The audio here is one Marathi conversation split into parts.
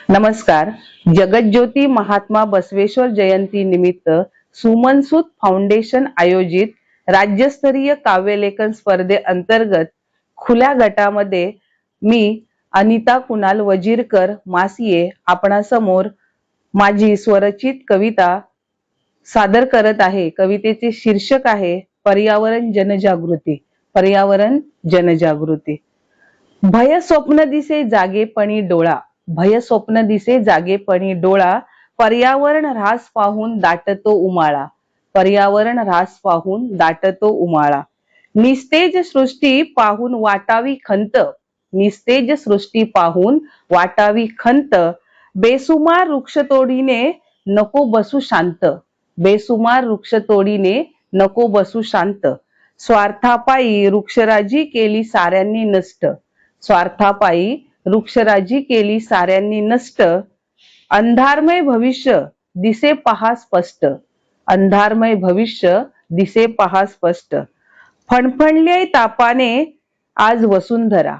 नमस्कार. जगज्योती महात्मा बसवेश्वर जयंती निमित्त सुमनसूत फाउंडेशन आयोजित राज्यस्तरीय काव्यलेखन स्पर्धे अंतर्गत खुल्या गटामध्ये मी अनिता कुणाल वजीरकर मासिये आपणासमोर माझी स्वरचित कविता सादर करत आहे. कवितेचे शीर्षक आहे पर्यावरण जनजागृती. पर्यावरण जनजागृती. भय स्वप्न दिसे जागेपणी डोळा, भय स्वप्न दिसे जागेपणी डोळा, पर्यावरण ऱ्हास पाहून दाटतो उमाळा, पर्यावरण ऱ्हास पाहून दाटतो उमाळा. निस्तेज सृष्टी पाहून वाटावी खंत, निस्तेज सृष्टी पाहून वाटावी खंत, बेसुमार वृक्षतोडीने नको बसू शांत, बेसुमार वृक्षतोडीने नको बसू शांत. स्वार्थापायी वृक्षराजी केली साऱ्यांनी नष्ट, स्वार्थापायी वृक्षराजी केली साऱ्यांनी नष्ट. अंधारमय भविष्य दिसे पहा स्पष्ट, अंधारमय भविष्य दिसे पहा स्पष्ट. फणफणलीये तापाने आज वसुंधरा,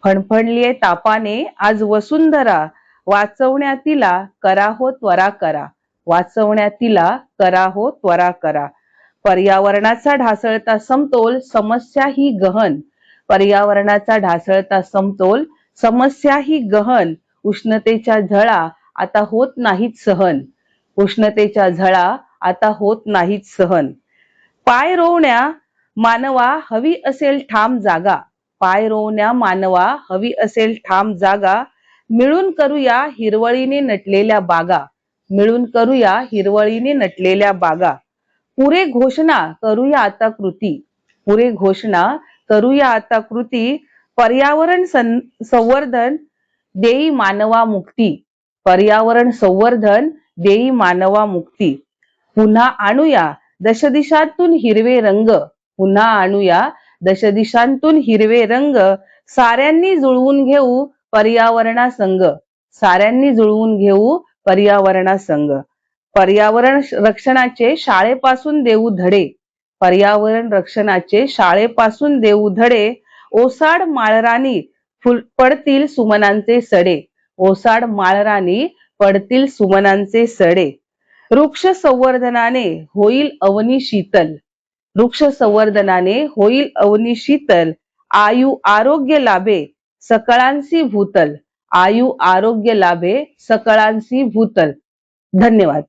फणफणलीये तापाने आज वसुंधरा, वाचवण्यातिला करा हो त्वरा करा, वाचवण्यातिला करा हो त्वरा करा. पर्यावरणाचा ढासळता समतोल समस्या ही गहन, पर्यावरणाचा ढासळता समतोल समस्या ही गहन. उष्णतेच्या झळा आता होत नाहीत सहन, उष्णतेच्या झळा आता होत नाहीत सहन. पाय रोवण्या मानवा हवी असेल ठाम जागा, पाय रोवण्या मानवा हवी असेल ठाम जागा. मिळून करूया हिरवळीने नटलेल्या बागा, मिळून करूया हिरवळीने नटलेल्या बागा. पुरे घोषणा करूया आता कृती, पुरे घोषणा करूया आता कृती. पर्यावरण संवर्धन देई मानवा मुक्ती, पर्यावरण संवर्धन देई मानवा मुक्ती. पुन्हा आणूया दशदिशांतून हिरवे रंग, पुन्हा आणूया दशदिशांतून हिरवे रंग. साऱ्यांनी जुळवून घेऊ पर्यावरणा संग, साऱ्यांनी जुळवून घेऊ पर्यावरणा संग. पर्यावरण रक्षणाचे शाळेपासून देऊ धडे, पर्यावरण रक्षणाचे शाळेपासून देऊ धडे. ओसाड माळरानी पडतील सुमनांचे सडे, ओसाड माळरानी पडतील सुमनांचे सडे. वृक्ष संवर्धनाने होईल अवनी शीतल, वृक्ष संवर्धनाने होईल अवनी शीतल. आयु आरोग्य लाभे सकळांसी भूतल, आयु आरोग्य लाभे सकळांसी भूतल. धन्यवाद.